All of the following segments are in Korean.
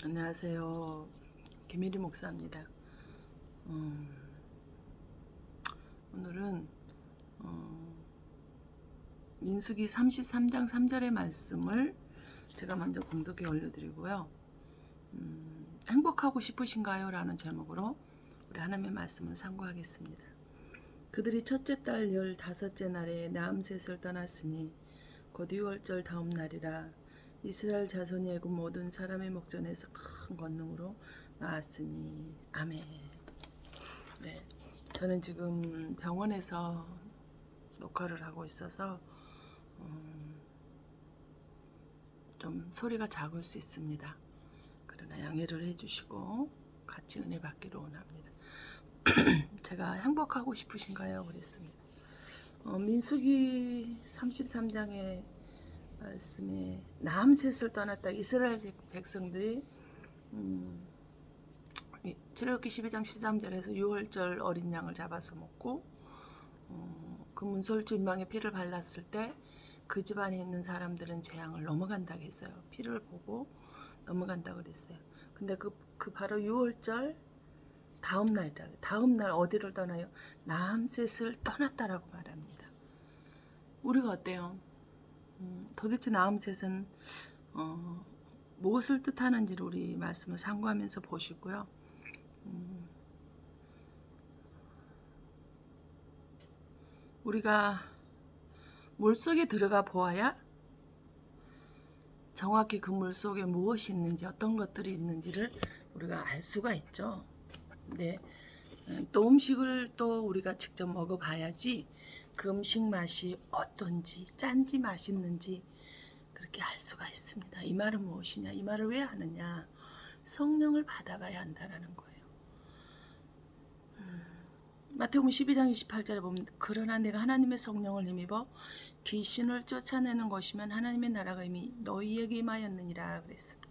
안녕하세요. 김혜리 목사입니다. 오늘은 민수기 33장 3절의 말씀을 제가 먼저 공독에 올려드리고요. 행복하고 싶으신가요? 라는 제목으로 우리 하나님의 말씀을 상고하겠습니다. 그들이 첫째 달 15째 날에 나암셋을 떠났으니 곧 6월절 다음 날이라. 이스라엘 자손이 애굽 모든 사람의 목전에서 큰 권능으로 나왔으니. 아멘. 네, 저는 지금 병원에서 녹화를 하고 있어서 좀 소리가 작을 수 있습니다. 그러나 양해를 해주시고 같이 은혜 받기로 원합니다. 제가 행복하고 싶으신가요? 그랬습니다. 민수기 33장의 말씀에 나암셋을 떠났다. 이스라엘 백성들이 출애굽기 12장 13절에서 6월절 어린 양을 잡아서 먹고 그 문설주 인방에 피를 발랐을 때 그 집안에 있는 사람들은 재앙을 넘어간다고 했어요. 피를 보고 넘어간다고 그랬어요. 근데 그 바로 6월절 다음 날이다. 다음 날 어디를 떠나요? 나암셋을 떠났다라고 말합니다. 우리가 어때요? 도대체 나암셋은 무엇을 뜻하는지를 우리 말씀을 상고하면서 보시고요. 우리가 물속에 들어가 보아야 정확히 그 물속에 무엇이 있는지, 어떤 것들이 있는지를 우리가 알 수가 있죠. 네. 또 음식을 또 우리가 직접 먹어봐야지 그 음식 맛이 어떤지, 짠지 맛있는지 그렇게 알 수가 있습니다. 이 말은 무엇이냐? 이 말을 왜 하느냐? 성령을 받아봐야 한다라는 거예요. 마태복음 12장 28절에 보면 그러나 내가 하나님의 성령을 힘입어 귀신을 쫓아내는 것이면 하나님의 나라가 이미 너희에게 임하였느니라 그랬습니다.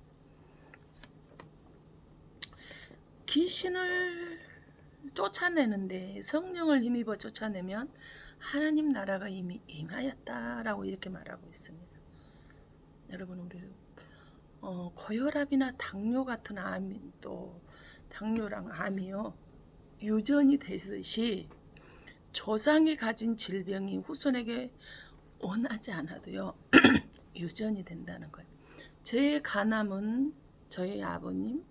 귀신을 쫓아내는데 성령을 힘입어 쫓아내면 하나님 나라가 이미 임하였다라고 이렇게 말하고 있습니다. 여러분, 우리 고혈압이나 당뇨 같은 암, 또 당뇨랑 암이요 유전이 되듯이 조상이 가진 질병이 후손에게 원하지 않아도요 유전이 된다는 거예요. 제 간암은 저희 아버님,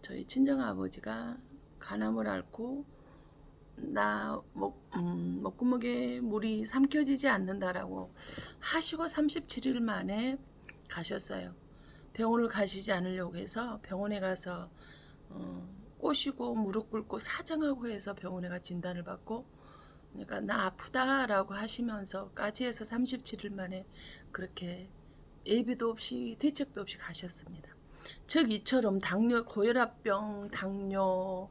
저희 친정아버지가 간암을 앓고 나 목구멍에 물이 삼켜지지 않는다라고 하시고 37일 만에 가셨어요. 병원을 가시지 않으려고 해서 병원에 가서 꼬시고 무릎 꿇고 사정하고 해서 병원에 가 진단을 받고, 그러니까 나 아프다라고 하시면서까지 해서 37일 만에 그렇게 예비도 없이 대책도 없이 가셨습니다. 즉 이처럼 당뇨, 고혈압병, 당뇨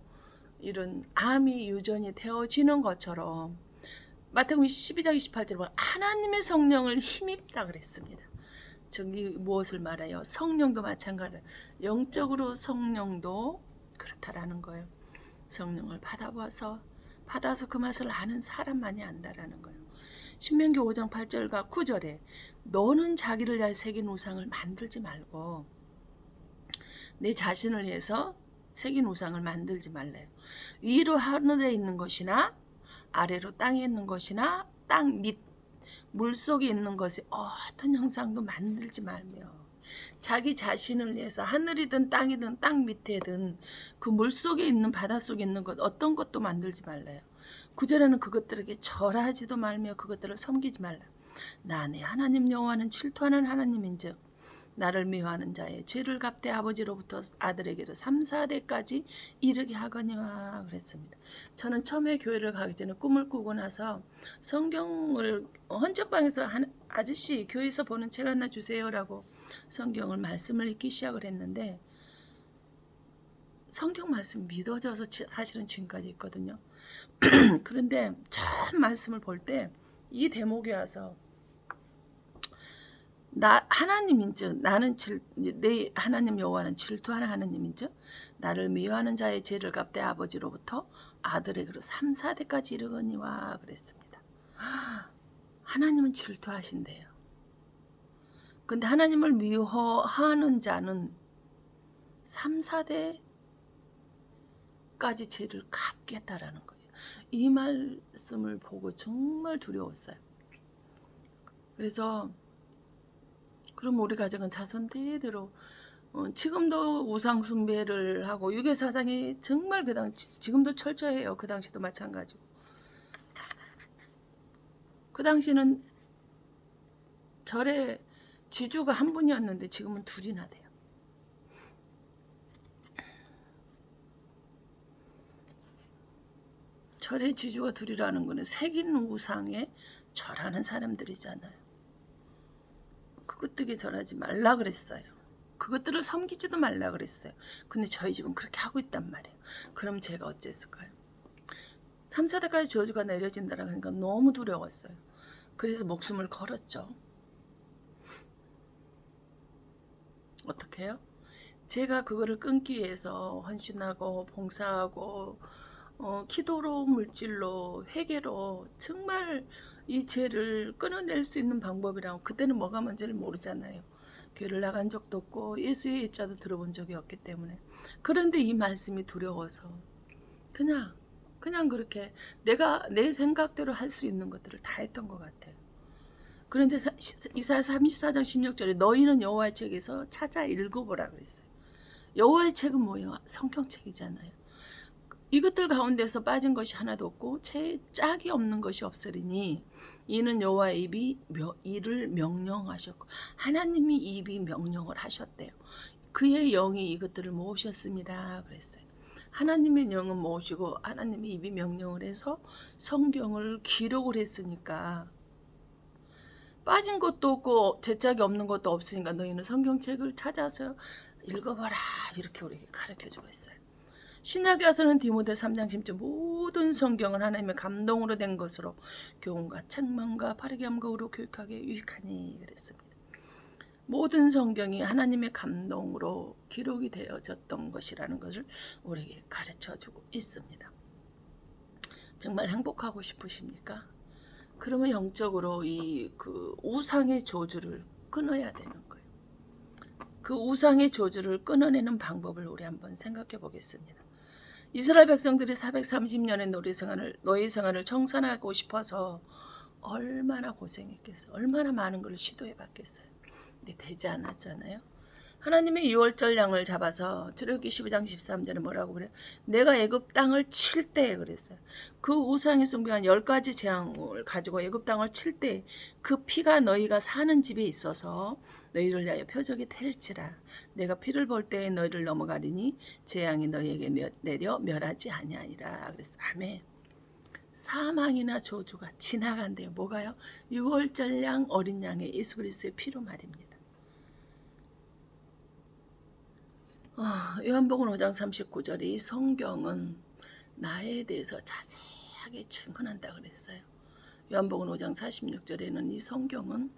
이런 암이 유전이 되어지는 것처럼 마태복음 12장 28절에 보면 하나님의 성령을 힘입다 그랬습니다. 저기 무엇을 말해요? 성령도 마찬가지예요. 영적으로 성령도 그렇다라는 거예요. 성령을 받아서 그 맛을 아는 사람만이 안다라는 거예요. 신명기 5장 8절과 9절에 너는 자기를 위하여 새긴 우상을 만들지 말고 내 자신을 위해서 새긴 우상을 만들지 말래요. 위로 하늘에 있는 것이나 아래로 땅에 있는 것이나 땅 밑 물속에 있는 것에 어떤 형상도 만들지 말며 자기 자신을 위해서 하늘이든 땅이든 땅 밑에든 그 물속에 있는 바닷속에 있는 것 어떤 것도 만들지 말래요. 9절에는 그것들에게 절하지도 말며 그것들을 섬기지 말라. 나 내 하나님 여호와는 질투하는 하나님인즉 나를 미워하는 자의 죄를 갚되 아버지로부터 아들에게로 3, 4대까지 이르게 하거니와 그랬습니다. 저는 처음에 교회를 가기 전에 꿈을 꾸고 나서 성경을 헌책방에서 아저씨 교회에서 보는 책 하나 주세요라고 성경을 말씀을 읽기 시작을 했는데 성경 말씀 믿어져서 사실은 지금까지 있거든요. 그런데 처음 말씀을 볼 때 이 대목에 와서 나 하나님인즉 나는 내 하나님 여호와는 질투하는 하나님인즉 나를 미워하는 자의 죄를 갚되 아버지로부터 아들에게로 3, 4대까지 이르거니와 그랬습니다. 하나님은 질투하신대요. 근데 하나님을 미워하는 자는 3, 4대까지 죄를 갚겠다라는 거예요. 이 말씀을 보고 정말 두려웠어요. 그래서 그럼 우리 가정은 자손 대대로 지금도 우상 숭배를 하고 유괴 사상이 정말 그 당시 지금도 철저해요. 그 당시도 마찬가지고. 그 당시는 절에 지주가 한 분이었는데 지금은 둘이나 돼요. 절의 지주가 둘이라는 거는 새긴 우상에 절하는 사람들이잖아요. 그것들에 절하지 말라 그랬어요. 그것들을 섬기지도 말라 그랬어요. 근데 저희 집은 그렇게 하고 있단 말이에요. 그럼 제가 어쨌을까요? 3, 4대까지 저주가 내려진다라 그러니까 너무 두려웠어요. 그래서 목숨을 걸었죠. 어떻게 해요? 제가 그거를 끊기 위해서 헌신하고 봉사하고 기도로 물질로 회개로 정말 이 죄를 끊어낼 수 있는 방법이라고 그때는 뭐가 뭔지를 모르잖아요. 교회를 나간 적도 없고 예수의 예자도 들어본 적이 없기 때문에. 그런데 이 말씀이 두려워서 그냥 그렇게 내가 내 생각대로 할 수 있는 것들을 다 했던 것 같아요. 그런데 이사야 34장 16절에 너희는 여호와의 책에서 찾아 읽어보라 그랬어요. 여호와의 책은 뭐예요? 성경책이잖아요. 이것들 가운데서 빠진 것이 하나도 없고 짝이 없는 것이 없으리니 이는 여호와의 입이 이를 명령하셨고 하나님이 입이 명령을 하셨대요. 그의 영이 이것들을 모으셨습니다 그랬어요. 하나님의 영은 모으시고 하나님의 입이 명령을 해서 성경을 기록을 했으니까 빠진 것도 없고 제짝이 없는 것도 없으니까 너희는 성경책을 찾아서 읽어봐라 이렇게 우리에게 가르쳐주고 있어요. 신약에 와서는 디모데 3장 10절 모든 성경은 하나님의 감동으로 된 것으로 교훈과 책망과 바르게 함과 의로 교육하게 유익하니 그랬습니다. 모든 성경이 하나님의 감동으로 기록이 되어졌던 것이라는 것을 우리에게 가르쳐주고 있습니다. 정말 행복하고 싶으십니까? 그러면 영적으로 그 우상의 저주를 끊어야 되는 거예요. 그 우상의 저주를 끊어내는 방법을 우리 한번 생각해 보겠습니다. 이스라엘 백성들이 430년의 노예 생활을 청산하고 싶어서 얼마나 고생했겠어요. 얼마나 많은 걸 시도해 봤겠어요. 근데 되지 않았잖아요. 하나님의 유월절 양을 잡아서 출애굽기 12장 13절에 뭐라고 그래요? 내가 애굽 땅을 칠 때 그랬어요. 그 우상에 숭배한 10가지 재앙을 가지고 애굽 땅을 칠 때 그 피가 너희가 사는 집에 있어서 너희를 위하여 표적이 될지라. 내가 피를 볼 때에 너희를 넘어가리니 재앙이 너희에게 내려 멸하지 아니하리라. 그랬어요. 아멘. 사망이나 저주가 지나간대요. 뭐가요? 유월절 양 어린 양의 예수 그리스도의 피로 말입니다. 요한복음 5장 39절에 이 성경은 나에 대해서 자세하게 증언한다 그랬어요. 요한복음 5장 46절에는 이 성경은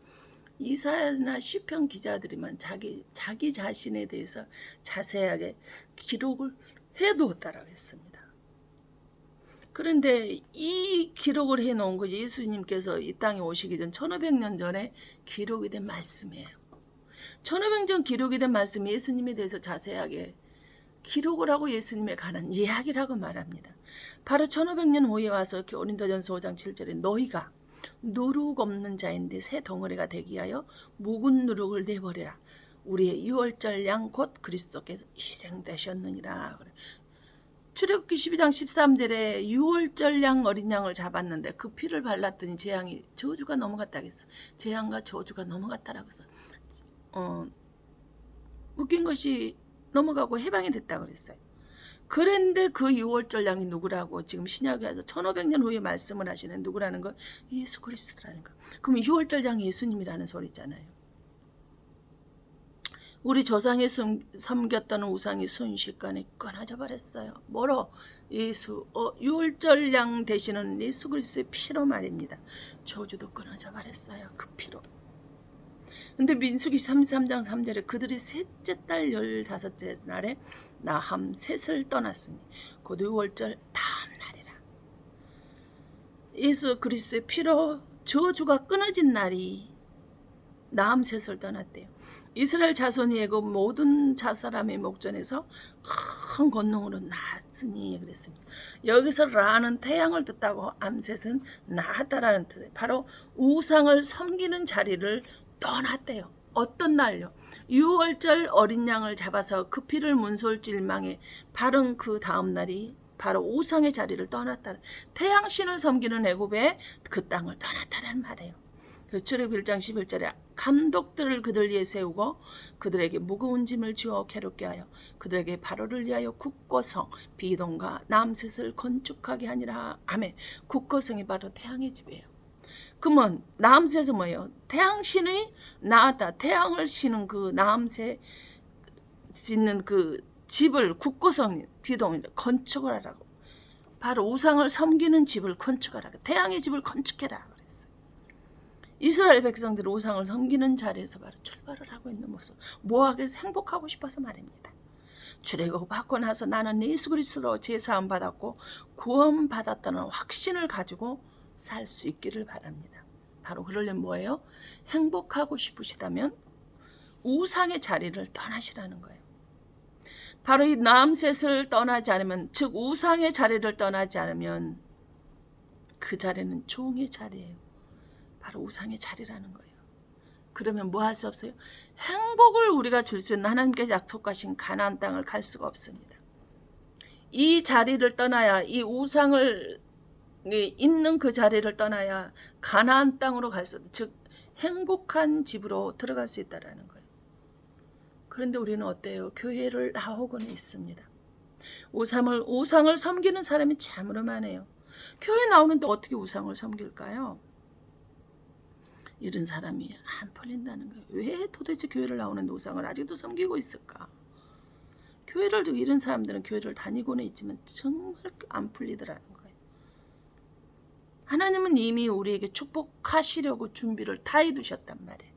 이사야나 시편 기자들이만 자기 자신에 대해서 자세하게 기록을 해두었다라고 했습니다. 그런데 이 기록을 해놓은 것이 예수님께서 이 땅에 오시기 전 1500년 전에 기록이 된 말씀이에요. 1500년 기록이 된 말씀이 예수님에 대해서 자세하게 기록을 하고 예수님에 관한 이야기라고 말합니다. 바로 1500년 후에 와서 고린도전서 5장 7절에 너희가 누룩 없는 자인데 새 덩어리가 되기 위하여 묵은 누룩을 내버리라. 우리의 유월절 양 곧 그리스도께서 희생되셨느니라. 출애굽기 12장 13절에 유월절 양 어린 양을 잡았는데 그 피를 발랐더니 재앙이 저주가 넘어갔다 그랬어요. 재앙과 저주가 넘어갔다라고 해서 묶인 것이 넘어가고 해방이 됐다고 그랬어요. 그런데 그 유월절 양이 누구라고 지금 신약에 와서 1500년 후에 말씀을 하시는 누구라는 거? 예수 그리스도라는 거. 그럼 유월절 양이 예수님이라는 소리잖아요. 우리 조상이 섬겼던 우상이 순식간에 끊어져 버렸어요. 뭐로? 유월절 양 되시는 예수 그리스도의 피로 말입니다. 저주도 끊어져 버렸어요. 그 피로. 근데 민수기 33장 3절에 그들이 셋째 달 15째 날에 나함 셋을 떠났으니 곧 유월절 다음 날이라. 예수 그리스도의 피로 저주가 끊어진 날이 나함 셋을 떠났대요. 이스라엘 자손이 애굽 모든 사람의 목전에서 큰 권능으로 나았으니 그랬습니다. 여기서 라는 태양을 뜻하고 암셋은 나았다라는 뜻이에요. 바로 우상을 섬기는 자리를 떠났대요. 어떤 날요? 6월절 어린 양을 잡아서 그 피를 문설질망에 바른 그 다음 날이 바로 우상의 자리를 떠났다. 태양신을 섬기는 애굽에 그 땅을 떠났다는 말이에요. 출애굽 1장 11절에 감독들을 그들 위에 세우고 그들에게 무거운 짐을 지어 괴롭게 하여 그들에게 바로를 위하여 국고성 비동과 남셋을 건축하게 하니라. 아멘. 국고성이 바로 태양의 집이에요. 그러면 남셋은 뭐예요? 태양신이 나왔다. 태양을 쉬는 그 남셋 짓는 그 집을 국고성 비동 건축을 하라고. 바로 우상을 섬기는 집을 건축하라고. 태양의 집을 건축해라. 이스라엘 백성들이 우상을 섬기는 자리에서 바로 출발을 하고 있는 모습. 모압에서 행복하고 싶어서 말입니다. 출애굽 받고 나서 나는 예수 그리스도로 제사함 받았고 구원 받았다는 확신을 가지고 살 수 있기를 바랍니다. 바로 그러려면 뭐예요? 행복하고 싶으시다면 우상의 자리를 떠나시라는 거예요. 바로 이 남셋을 떠나지 않으면, 즉 우상의 자리를 떠나지 않으면 그 자리는 종의 자리예요. 바로 우상의 자리라는 거예요. 그러면 뭐 할 수 없어요? 행복을 우리가 줄 수 있는 하나님께 약속하신 가나안 땅을 갈 수가 없습니다. 이 자리를 떠나야, 이 우상을 있는 그 자리를 떠나야 가나안 땅으로 갈 수, 즉 행복한 집으로 들어갈 수 있다라는 거예요. 그런데 우리는 어때요? 교회를 나오고는 있습니다. 우상을 섬기는 사람이 참으로 많아요. 교회 나오는데 어떻게 우상을 섬길까요? 이런 사람이 안 풀린다는 거예요. 왜 도대체 교회를 나오는데 우상을 아직도 섬기고 있을까? 교회를 두고 이런 사람들은 교회를 다니고는 있지만 정말 안 풀리더라는 거예요. 하나님은 이미 우리에게 축복하시려고 준비를 다 해두셨단 말이에요.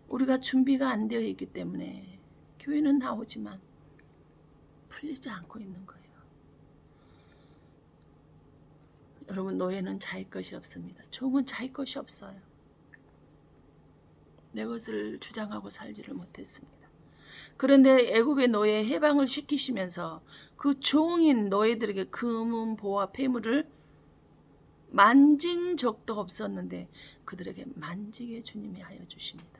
우리가 준비가 안 되어 있기 때문에 교회는 나오지만 풀리지 않고 있는 거예요. 여러분, 노예는 자기 것이 없습니다. 종은 자기 것이 없어요. 내 것을 주장하고 살지를 못했습니다. 그런데 애굽의 노예 해방을 시키시면서 그 종인 노예들에게 금은 보화 폐물을 만진 적도 없었는데 그들에게 만지게 주님이 하여 주십니다.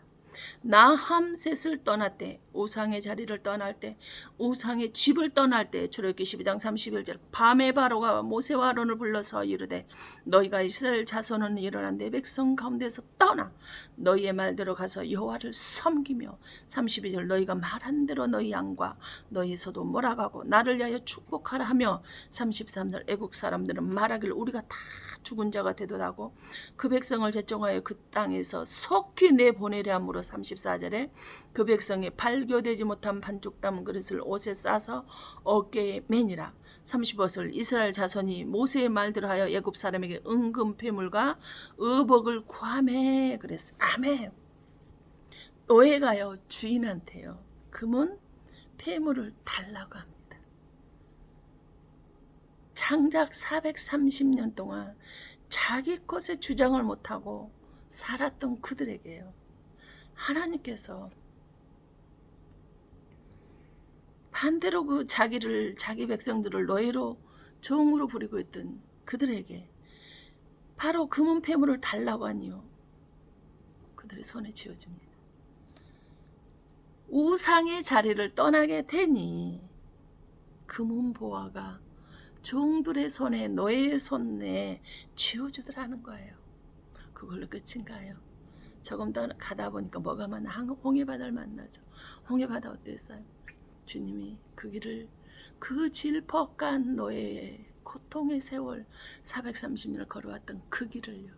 나함셋을 떠날 때, 우상의 자리를 떠날 때, 우상의 집을 떠날 때, 출애굽기 12장 31절 밤에 바로가 모세와 아론을 불러서 이르되 너희가 이스라엘 자손은 일어난 내 백성 가운데서 떠나 너희의 말대로 가서 여호와를 섬기며 32절 너희가 말한 대로 너희 양과 너희 소도 몰아가고 나를 위하여 축복하라 하며 33절 애국 사람들은 말하길 우리가 다 죽은 자가 되도다고 그 백성을 제정하여 그 땅에서 속히 내보내려 함으로 34절에 그 백성이 발교되지 못한 반죽 담은 그릇을 옷에 싸서 어깨에 매니라. 35절 이스라엘 자손이 모세의 말대로 하여 애굽 사람에게 은금 폐물과 의복을 구하매 그랬어. 아멘. 노예가요 주인한테요 금은 폐물을 달라고 합니다. 장작 430년 동안 자기 것에 주장을 못하고 살았던 그들에게요 하나님께서 반대로 자기 백성들을 노예로 종으로 부리고 있던 그들에게 바로 금은 폐물을 달라고 하니요 그들의 손에 쥐어줍니다. 우상의 자리를 떠나게 되니 금은 보화가 종들의 손에 노예의 손에 쥐어주더라는 거예요. 그걸로 끝인가요? 조금 더 가다 보니까 뭐가 만나? 홍해바다를 만나죠. 홍해바다 어땠어요? 주님이 그 길을 그 질퍽간 노예의 고통의 세월 430년을 걸어왔던 그 길을요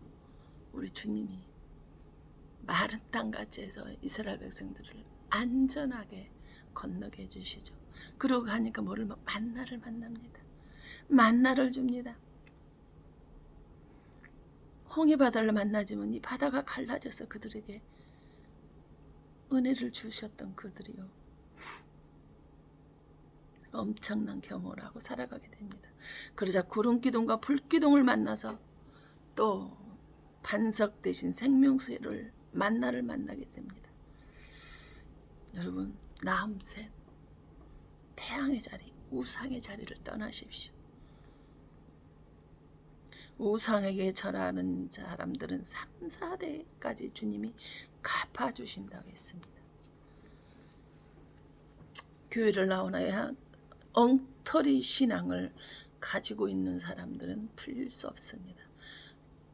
우리 주님이 마른 땅같이 해서 이스라엘 백성들을 안전하게 건너게 해주시죠. 그러고 가니까 뭐를 만나를 만납니다. 만나를 줍니다. 홍해바다를 만나지만 이 바다가 갈라져서 그들에게 은혜를 주셨던 그들이요 엄청난 경험을 하고 살아가게 됩니다. 그러자 구름기둥과 불기둥을 만나서 또 반석 대신 생명수를 만나를 만나게 됩니다. 여러분, 나음새 태양의 자리, 우상의 자리를 떠나십시오. 우상에게 절하는 사람들은 3, 4대까지 주님이 갚아주신다고 했습니다. 교회를 나오나야 엉터리 신앙을 가지고 있는 사람들은 풀릴 수 없습니다.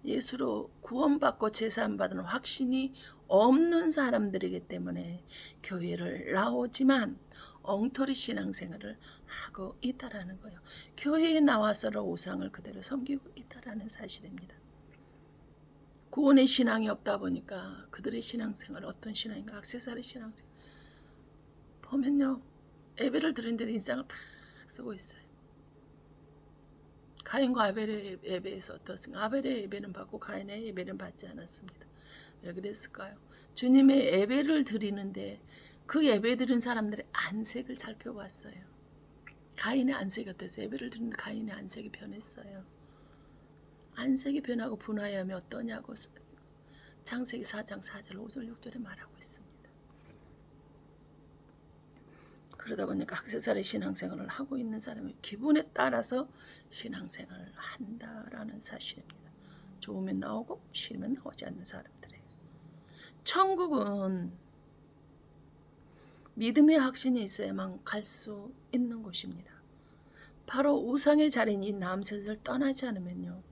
예수로 구원받고 제사함받은 확신이 없는 사람들이기 때문에 교회를 나오지만 엉터리 신앙생활을 하고 있다라는 거예요. 교회에 나와서는 우상을 그대로 섬기고 있다라는 사실입니다. 구원의 신앙이 없다 보니까 그들의 신앙생활 어떤 신앙인가? 악세사리 신앙생활 보면요, 예배를 드린 데도 인상을 팍 쓰고 있어요. 가인과 아벨의 예배에서 어떻습니까? 아벨의 예배는 받고 가인의 예배는 받지 않았습니다. 왜 그랬을까요? 주님의 예배를 드리는데 그 예배 드린 사람들의 안색을 살펴봤어요. 가인의 안색이 어땠어요? 예배를 드리는데 가인의 안색이 변했어요. 안색이 변하고 분화함이 어떠냐고 창세기 4장 4절 5절 6절에 말하고 있습니다. 그러다 보니까 악세사리 신앙생활을 하고 있는 사람의 기분에 따라서 신앙생활을 한다라는 사실입니다. 좋으면 나오고 싫으면 나오지 않는 사람들이에요. 천국은 믿음의 확신이 있어야만 갈 수 있는 곳입니다. 바로 우상의 자리인 이 남셋을 떠나지 않으면요,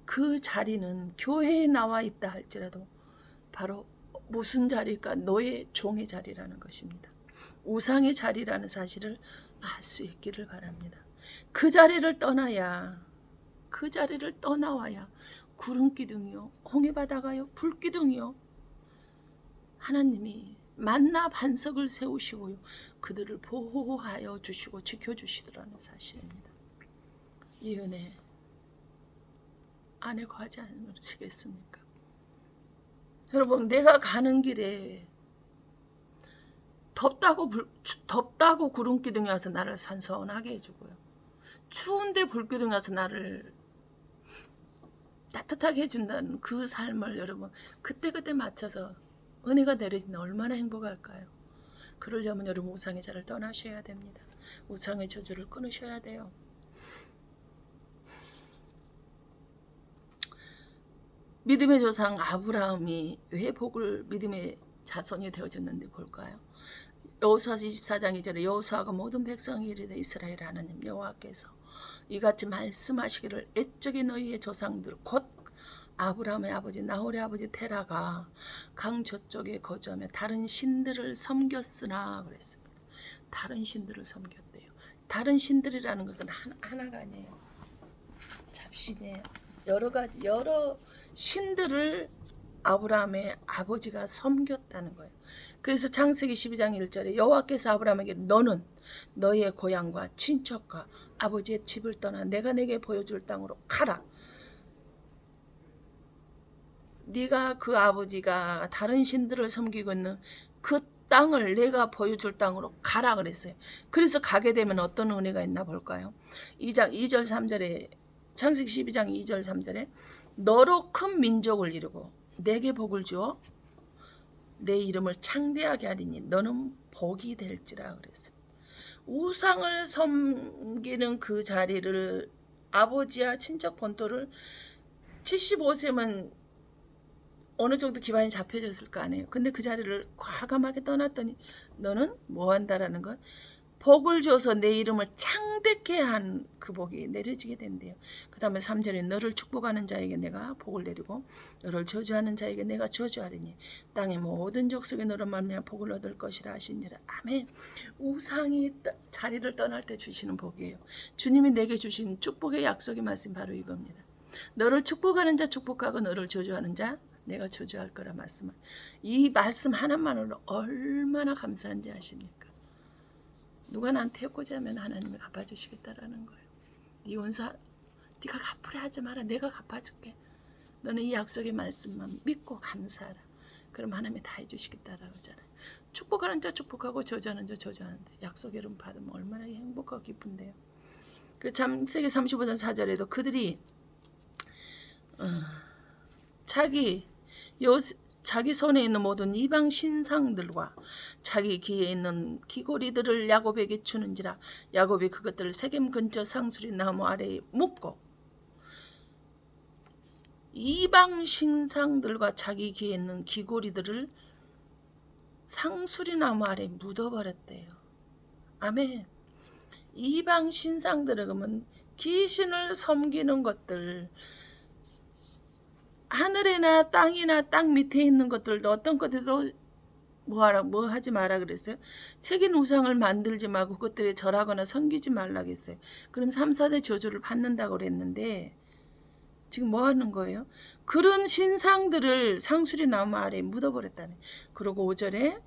그 자리는 교회에 나와 있다 할지라도 바로 무슨 자리일까? 너의 종의 자리라는 것입니다. 우상의 자리라는 사실을 알 수 있기를 바랍니다. 그 자리를 떠나야, 그 자리를 떠나와야 구름기둥이요, 홍해바다가요, 불기둥이요, 하나님이 만나 반석을 세우시고요, 그들을 보호하여 주시고 지켜주시더라는 사실입니다. 이 은혜 안에 거하지 않으시겠습니까? 여러분, 내가 가는 길에 덥다고 구름기둥이 와서 나를 선선하게 해주고요, 추운데 불기둥이 와서 나를 따뜻하게 해준다는 그 삶을 여러분 그때그때 맞춰서 은혜가 내려진다 얼마나 행복할까요? 그러려면 여러분 우상의 자를 떠나셔야 됩니다. 우상의 저주를 끊으셔야 돼요. 믿음의 조상 아브라함이 왜 복을 믿음의 자손이 되어졌는데 볼까요? 여호수아서 24장 2절에 여호수아가 모든 백성이 이르되 이스라엘 하나님 여호와께서 이같이 말씀하시기를 옛적에 너희의 조상들 곧 아브라함의 아버지 나홀의 아버지 테라가 강 저쪽에 거주하며 다른 신들을 섬겼으나 그랬습니다. 다른 신들을 섬겼대요. 다른 신들이라는 것은 하나가 아니에요. 잡신이에요. 여러 신들을 아브라함의 아버지가 섬겼다는 거예요. 그래서 창세기 12장 1절에 여호와께서 아브라함에게 너는 너의 고향과 친척과 아버지의 집을 떠나 내가 내게 보여줄 땅으로 가라. 네가 그 아버지가 다른 신들을 섬기고 있는 그 땅을 내가 보여줄 땅으로 가라 그랬어요. 그래서 가게 되면 어떤 은혜가 있나 볼까요? 2장 2절 3절에 창세기 12장 2절 3절에 너로 큰 민족을 이루고 내게 복을 주어 내 이름을 창대하게 하리니 너는 복이 될지라 그랬습니다. 우상을 섬기는 그 자리를 아버지와 친척 본토를 75세면 어느 정도 기반이 잡혀졌을 거 아니에요. 근데 그 자리를 과감하게 떠났더니 너는 뭐 한다라는 건 복을 줘서 내 이름을 창대케 한 그 복이 내려지게 된대요. 그 다음에 3절에 너를 축복하는 자에게 내가 복을 내리고 너를 저주하는 자에게 내가 저주하리니 땅의 모든 족속이 너로 말미암아 복을 얻을 것이라 하시니라. 아멘. 우상이 자리를 떠날 때 주시는 복이에요. 주님이 내게 주신 축복의 약속의 말씀 바로 이겁니다. 너를 축복하는 자 축복하고 너를 저주하는 자 내가 저주할 거라 말씀을. 이 말씀 하나만으로 얼마나 감사한지 아십니까? 누가 나한테 해코지 하면 하나님이 갚아주시겠다라는 거예요. 네 원수 네가 갚으려 하지 마라. 내가 갚아줄게. 너는 이 약속의 말씀만 믿고 감사하라. 그럼 하나님이 다 해주시겠다라고 하잖아요. 축복하는 자 축복하고 저주하는 자 저주하는데 약속의 이름 받으면 얼마나 행복하고 기쁜데요. 그 창세기 35장 4절에도 그들이 자기 자기 손에 있는 모든 이방 신상들과 자기 귀에 있는 귀고리들을 야곱에게 주는지라. 야곱이 그것들을 세겜 근처 상수리 나무 아래에 묻고 이방 신상들과 자기 귀에 있는 귀고리들을 상수리 나무 아래에 묻어버렸대요. 아멘. 이방 신상들은 그러면 귀신을 섬기는 것들, 하늘이나 땅이나 땅 밑에 있는 것들도 어떤 것들도 뭐 하지 마라 그랬어요. 새긴 우상을 만들지 말고 그것들에 절하거나 섬기지 말라 그랬어요. 그럼 3, 4대 저주를 받는다고 그랬는데 지금 뭐 하는 거예요? 그런 신상들을 상수리 나무 아래에 묻어버렸다네. 그리고 5절에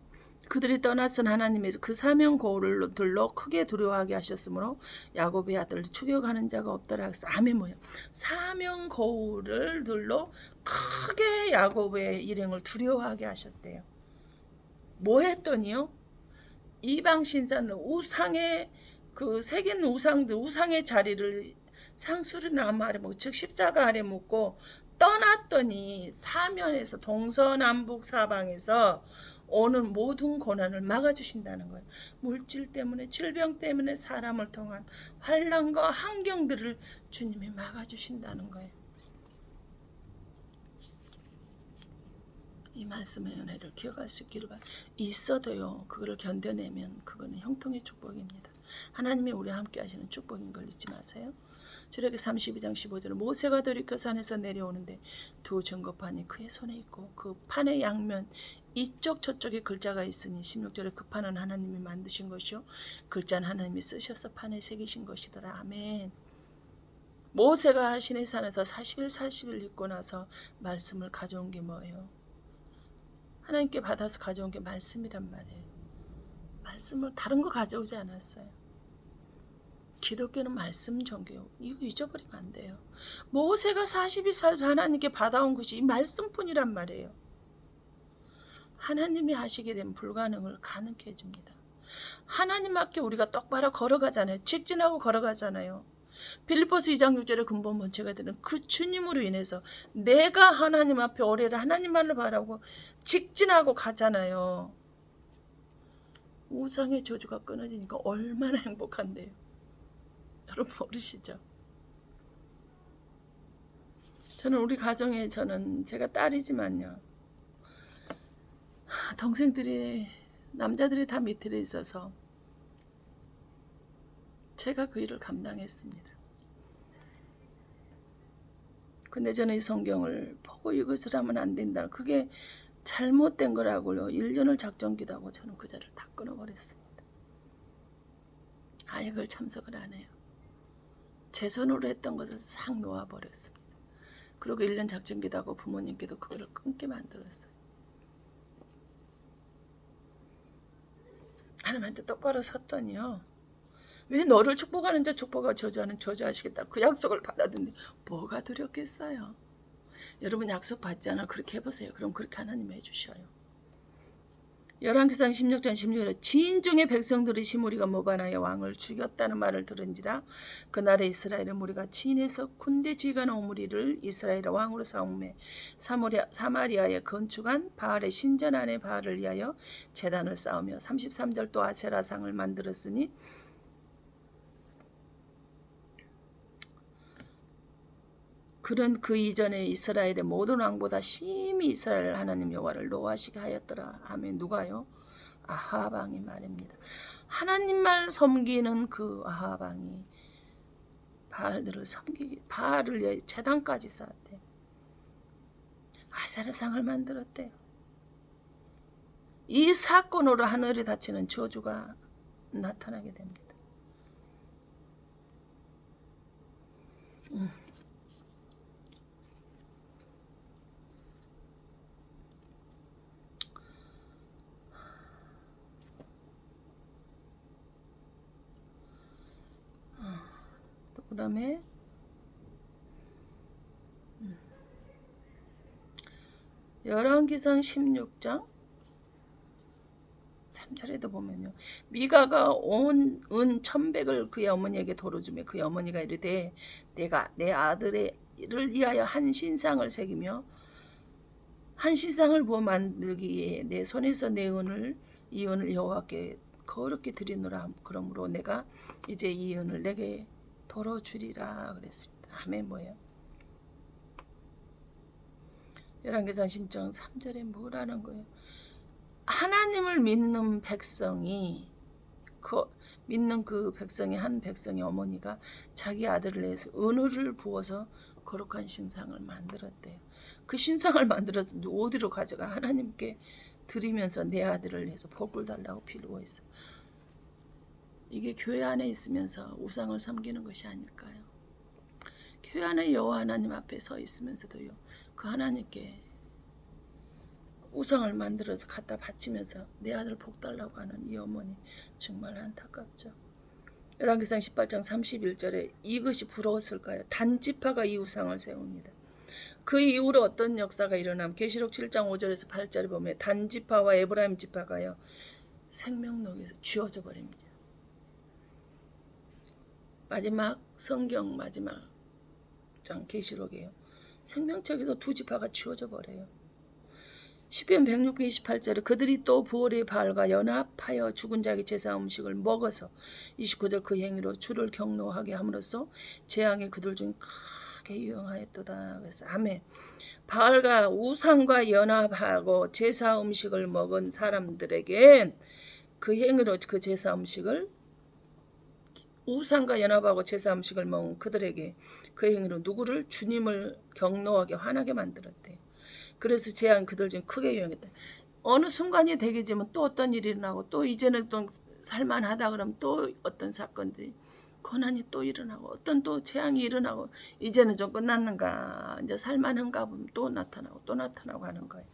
그들이 떠났은 하나님에서 그 사명 거울을 들러 크게 두려워하게 하셨으므로 야곱의 아들을 추격하는 자가 없더라. 아멘. 뭐예요? 사명 거울을 들러 크게 야곱의 일행을 두려워하게 하셨대요. 뭐 했더니요? 이방 신사는 우상의 그 새긴 우상들, 우상의 자리를 상수리 나무 아래 묻고, 즉 십자가 아래 묻고 떠났더니 사면에서 동서남북 사방에서 오는 모든 고난을 막아주신다는 거예요. 물질 때문에, 질병 때문에 사람을 통한 환난과 환경들을 주님이 막아주신다는 거예요. 이 말씀의 은혜를 기억할 수 있기를 바랍니다. 있어도요, 그거를 견뎌내면 그거는 형통의 축복입니다. 하나님이 우리와 함께 하시는 축복인 걸 잊지 마세요. 출애굽기 32장 15절에 모세가 들이켜 산에서 내려오는데 두 증거판이 그의 손에 있고 그 판의 양면 이쪽 저쪽에 글자가 있으니 16절에 그 판은 하나님이 만드신 것이요 글자는 하나님이 쓰셔서 판에 새기신 것이더라. 아멘. 모세가 시내산에서 40일 40일 있고 나서 말씀을 가져온 게 뭐예요? 하나님께 받아서 가져온 게 말씀이란 말이에요. 말씀을 다른 거 가져오지 않았어요. 기독교는 말씀 종교예요. 이거 잊어버리면 안 돼요. 모세가 40일 하나님께 받아온 것이 이 말씀뿐이란 말이에요. 하나님이 하시게 되면 불가능을 가능케 해줍니다. 하나님 앞에 우리가 똑바로 걸어가잖아요. 직진하고 걸어가잖아요. 빌립보서 2장 6절의 근본 본체가 되는 그 주님으로 인해서 내가 하나님 앞에 오래를 하나님만을 바라고 직진하고 가잖아요. 우상의 저주가 끊어지니까 얼마나 행복한데요. 여러분 모르시죠? 저는 우리 가정에 제가 딸이지만요. 동생들이 남자들이 다 밑에 있어서 제가 그 일을 감당했습니다. 근데 저는 이 성경을 보고 이것을 하면 안 된다. 그게 잘못된 거라고요. 1년을 작정기도 하고 저는 그 자리를 다 끊어버렸습니다. 아예 그걸 참석을 안 해요. 제 손으로 했던 것을 싹 놓아버렸습니다. 그리고 1년 작정기도 하고 부모님께도 그거를 끊게 만들었어요. 하나님한테 똑바로 섰더니요. 왜 너를 축복하는 자 축복하고 저주하는 저주하시겠다. 그 약속을 받았는데 뭐가 두렵겠어요. 여러분 약속 받지 않아 그렇게 해보세요. 그럼 그렇게 하나님이 해주셔요. 열왕기상 16장 16절에 지인 중에 백성들의 시므리가 모반하여 왕을 죽였다는 말을 들은지라 그날에 이스라엘의 무리가 진에서 군대 지휘관 오므리를 이스라엘의 왕으로 삼음해 사마리아에 건축한 바알의 신전 안에 바알을 위하여 제단을 쌓으며 33절 또 아세라상을 만들었으니 그는 그 이전에 이스라엘의 모든 왕보다 심히 이스라엘 하나님 여호와를 노하시게 하였더라. 아멘. 누가요? 아합 왕이 말입니다. 하나님만 섬기는 그 아합 왕이 바알들을 바알을 위해 제단까지 쌓았대. 아세라상을 만들었대요. 이 사건으로 하늘이 닫히는 저주가 나타나게 됩니다. 그 다음에 열왕기상 16장 3절에도 보면요. 미가가 온 은 1,100을 그의 어머니에게 도로주며 그의 어머니가 이르되 내가 내 아들을 위하여 한 신상을 새기며 한 신상을 부어 만들기 위해 내 손에서 내 은을 이 은을 여호와께 거룩히 드리노라. 그러므로 내가 이제 이 은을 내게 도로 주리라 그랬습니다. 아멘. 뭐예요? 열왕기상 10장 3절에 뭐라는 거예요? 하나님을 믿는 백성이 믿는 그 백성의 한 백성의 어머니가 자기 아들을 위해서 은을 부어서 거룩한 신상을 만들었대요. 그 신상을 만들어서 어디로 가져가? 하나님께 드리면서 내 아들을 위해서 복을 달라고 빌고 있어. 이게 교회 안에 있으면서 우상을 섬기는 것이 아닐까요? 교회 안에 여호와 하나님 앞에 서 있으면서도요, 그 하나님께 우상을 만들어서 갖다 바치면서 내 아들 복 달라고 하는 이 어머니 정말 안타깝죠. 열왕기상 18장 31절에 이것이 부러웠을까요? 단지파가 이 우상을 세웁니다. 그 이후로 어떤 역사가 일어나면 계시록 7장 5절에서 8절에 보면 단지파와 에브라임 지파가요 생명록에서 지워져 버립니다. 마지막 성경 마지막 장 계시록이에요. 생명책에서 두 지파가 지워져 버려요. 시편 106편 28절에 그들이 또 부올의 바알과 연합하여 죽은 자에게 제사 음식을 먹어서 29절 그 행위로 주를 경노하게 함으로써 재앙이 그들 중에 크게 유행하였도다. 그래서 아멘. 바알과 우상과 연합하고 제사 음식을 먹은 사람들에겐 그 행위로 그 제사 음식을 우상과 연합하고 제사 음식을 먹은 그들에게 그 행위로 누구를 주님을 경노하게 화나게 만들었대요. 그래서 재앙 그들 중 크게 유행했다. 어느 순간이 되게 되면 또 어떤 일이 일어나고 또 이제는 또 살만하다 그러면 또 어떤 사건들이 고난이 또 일어나고 어떤 또 재앙이 일어나고 이제는 좀 끝났는가 이제 살만한가 보면 또 나타나고 또 나타나고 하는 거예요.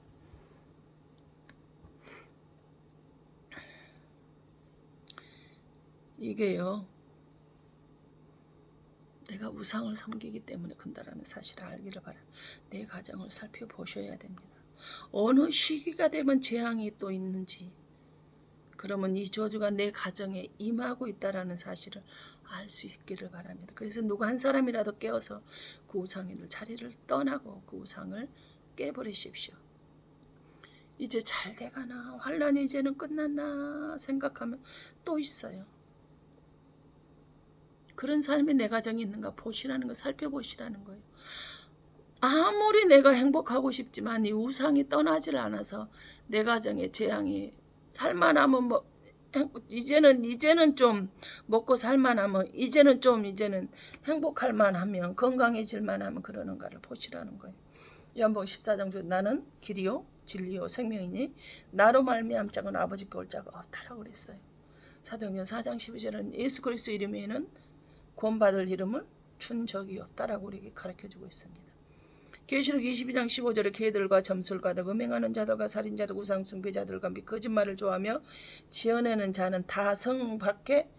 이게요. 내가 우상을 섬기기 때문에 그런다라는 사실을 알기를 바랍니다. 내 가정을 살펴보셔야 됩니다. 어느 시기가 되면 재앙이 또 있는지 그러면 이 저주가 내 가정에 임하고 있다라는 사실을 알 수 있기를 바랍니다. 그래서 누구 한 사람이라도 깨어서 그 우상의 자리를 떠나고 그 우상을 깨버리십시오. 이제 잘 돼가나 환란이 이제는 끝났나 생각하면 또 있어요. 그런 삶이 내 가정에 있는가 보시라는 거, 살펴보시라는 거예요. 아무리 내가 행복하고 싶지만 이 우상이 떠나질 않아서 내 가정에 재앙이 살만하면 뭐 이제는 좀 먹고 살만하면 이제는 행복할 만하면 건강해질 만하면 그러는가를 보시라는 거예요. 요한복음 14장 중 나는 길이요 진리요 생명이니 나로 말미암 자는 아버지께 올 자가 없다라고 그랬어요. 사도행전 4장 12절은 예수 그리스도 이름에는 구원받을 이름을 준 적이 없다라고 우리에게 가르쳐주고 있습니다. 계시록 22장 15절에 개들과 점술가들 음행하는 자들과 살인자들 우상 숭배자들과 및 거짓말을 좋아하며 지어내는 자는 다 성 밖에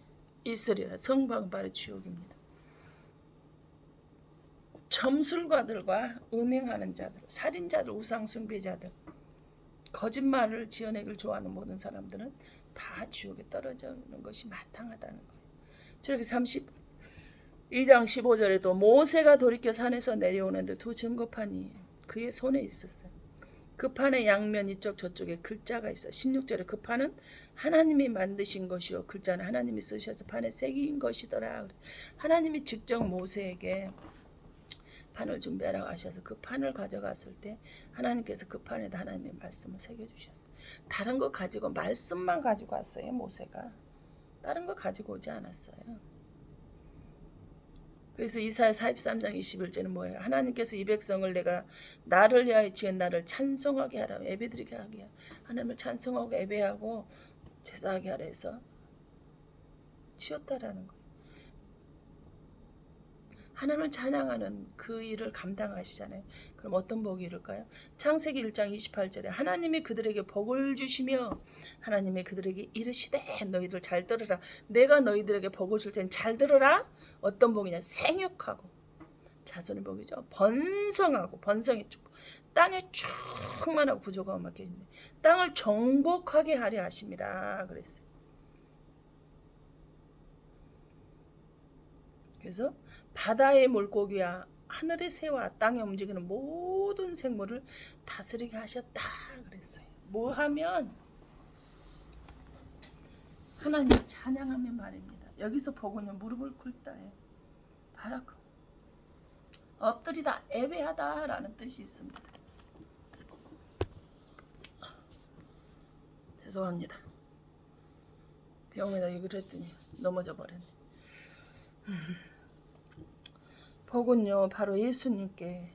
있으리라. 성 밖은 바로 지옥입니다. 점술가들과 음행하는 자들, 살인자들, 우상 숭배자들, 거짓말을 지어내기를 좋아하는 모든 사람들은 다 지옥에 떨어지는 것이 마땅하다는 거예요. 저렇게 2장 15절에도 모세가 돌이켜 산에서 내려오는데 두 증거판이 그의 손에 있었어요. 그 판의 양면 이쪽 저쪽에 글자가 있어. 16절에 그 판은 하나님이 만드신 것이요 글자는 하나님이 쓰셔서 판에 새긴 것이더라. 하나님이 직접 모세에게 판을 준비하라고 하셔서 그 판을 가져갔을 때 하나님께서 그 판에다 하나님의 말씀을 새겨주셨어요. 다른 거 가지고 말씀만 가지고 왔어요. 모세가 다른 거 가지고 오지 않았어요. 그래서 이사야 43장 21절은 뭐예요? 하나님께서 이 백성을 내가 나를 위하여 지은 나를 찬송하게 하라. 예배드리게 하게 하라. 하나님을 찬송하고 예배하고 제사하게 하라 해서 지었다라는 거예요. 하나님을 찬양하는 그 일을 감당하시잖아요. 그럼 어떤 복이 이룰까요? 창세기 1장 28절에 하나님이 그들에게 복을 주시며 하나님이 그들에게 이르시되 너희들 잘 들으라. 내가 너희들에게 복을 줄 테니 잘 들으라. 어떤 복이냐? 생육하고 자손의 복이죠. 번성하고 번성의 축복. 땅에 충만하고 부족함을 맡게 있는데 땅을 정복하게 하려 하심이라 그랬어요. 그래서 바다의 물고기와 하늘의 새와 땅에 움직이는 모든 생물을 다스리게 하셨다 그랬어요. 뭐 하면? 하나님 찬양하면 말입니다. 여기서 보고는 무릎을 꿇다예요. 바라고 엎드리다, 예배하다라는 뜻이 있습니다. 죄송합니다. 병원에다 이걸 했더니 넘어져 버렸네. 복은요 바로 예수님께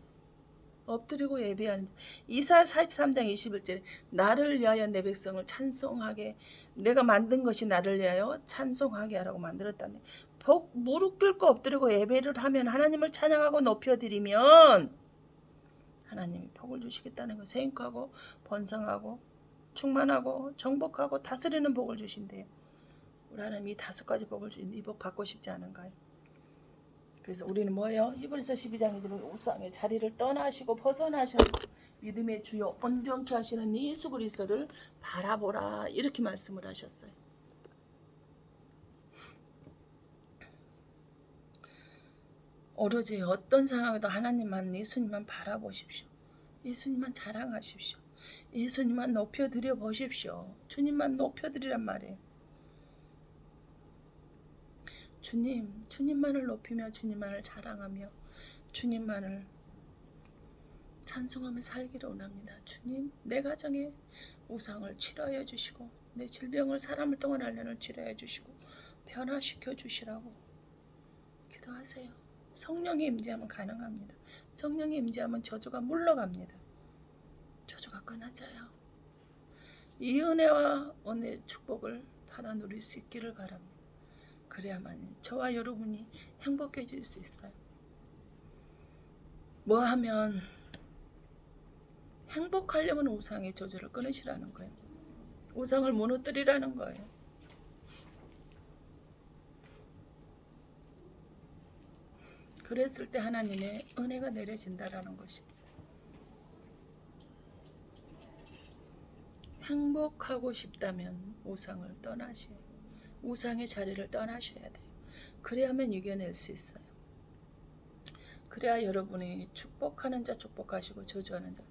엎드리고 예배하는 이사야 43장 21절에 나를 위하여 내 백성을 찬송하게 내가 만든 것이 나를 위하여 찬송하게 하라고 만들었다네. 복 무릎 꿇고 엎드리고 예배를 하면 하나님을 찬양하고 높여드리면 하나님이 복을 주시겠다는 거. 생육하고 번성하고 충만하고 정복하고 다스리는 복을 주신대요. 우리 하나님 이 5가지 복을 주신데 이 복 받고 싶지 않은가요? 그래서 우리는 뭐예요? 히브리서 12장에 지금 우상의 자리를 떠나시고 벗어나셔서 믿음의 주요 온전케 하시는 예수 그리스도를 바라보라 이렇게 말씀을 하셨어요. 오로지 어떤 상황에도 하나님만 예수님만 바라보십시오. 예수님만 자랑하십시오. 예수님만 높여드려 보십시오. 주님만 높여드리란 말이에요. 주님만을 높이며 주님만을 자랑하며 주님만을 찬송하며 살기를 원합니다. 주님, 내 가정에 우상을 치료하여 주시고 내 질병을 사람을 통한 알련을 치료하여 주시고 변화시켜 주시라고 기도하세요. 성령이 임재하면 가능합니다. 성령이 임재하면 저주가 물러갑니다. 저주가 끊어져요. 이 은혜와 은혜의 축복을 받아 누릴 수 있기를 바랍니다. 그래야만 저와 여러분이 행복해질 수 있어요. 뭐 하면 행복하려면 우상의 저주를 끊으시라는 거예요. 우상을 무너뜨리라는 거예요. 그랬을 때 하나님의 은혜가 내려진다라는 것입니다. 행복하고 싶다면 우상을 떠나셔야 우상의 자리를 떠나셔야 돼요. 그래야만 이겨낼 수 있어요. 그래야 여러분이 축복하는 자 축복하시고 저주하는 자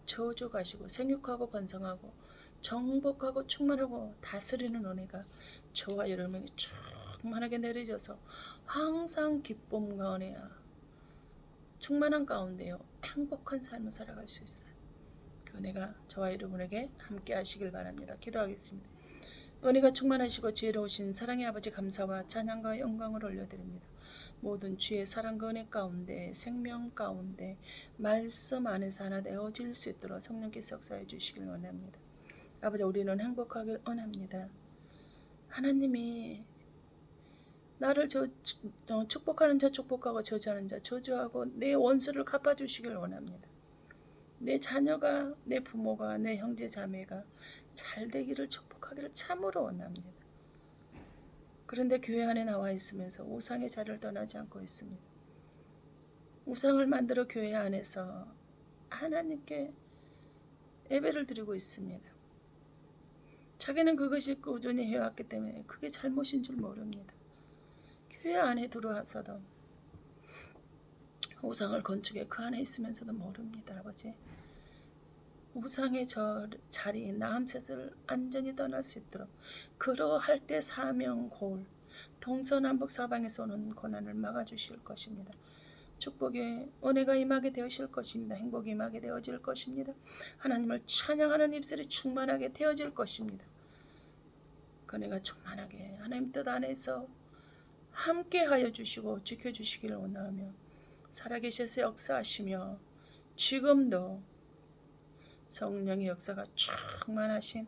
저주하시고 생육하고 번성하고 정복하고 충만하고 다스리는 은혜가 저와 여러분에게 충만하게 내려져서 항상 기쁨과 은혜야 충만한 가운데요 행복한 삶을 살아갈 수 있어요. 그 은혜가 저와 여러분에게 함께 하시길 바랍니다. 기도하겠습니다. 은혜가 충만하시고 지혜로우신 사랑의 아버지 감사와 찬양과 영광을 올려드립니다. 모든 주의 사랑과 은혜 가운데 생명 가운데 말씀 안에서 하나 되어질 수 있도록 성령께서 역사해 주시길 원합니다. 아버지 우리는 행복하길 원합니다. 하나님이 나를 축복하는 자 축복하고 저주하는 자 저주하고 내 원수를 갚아주시길 원합니다. 내 자녀가 내 부모가 내 형제 자매가 잘 되기를 축복하기를 참으로 원합니다. 그런데 교회 안에 나와 있으면서 우상의 자리를 떠나지 않고 있습니다. 우상을 만들어 교회 안에서 하나님께 예배를 드리고 있습니다. 자기는 그것이 꾸준히 해왔기 때문에 그게 잘못인 줄 모릅니다. 교회 안에 들어와서도 우상을 건축해 그 안에 있으면서도 모릅니다. 아버지 우상의 저 자리 나음셋을 안전히 떠날 수 있도록 그러할 때 사명 고울 동서남북 사방에서 오는 고난을 막아주실 것입니다. 축복의 은혜가 임하게 되어질 것입니다. 행복이 임하게 되어질 것입니다. 하나님을 찬양하는 입술이 충만하게 되어질 것입니다. 그 은혜가 충만하게 하나님 뜻 안에서 함께하여 주시고 지켜주시기를 원하며 살아계셔서 역사하시며 지금도 성령의 역사가 충만하신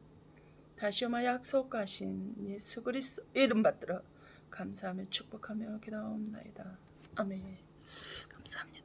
다시 오마 약속하신 예수 그리스도 이름 받들어 감사하며 축복하며 기도하옵나이다. 아멘. 감사합니다.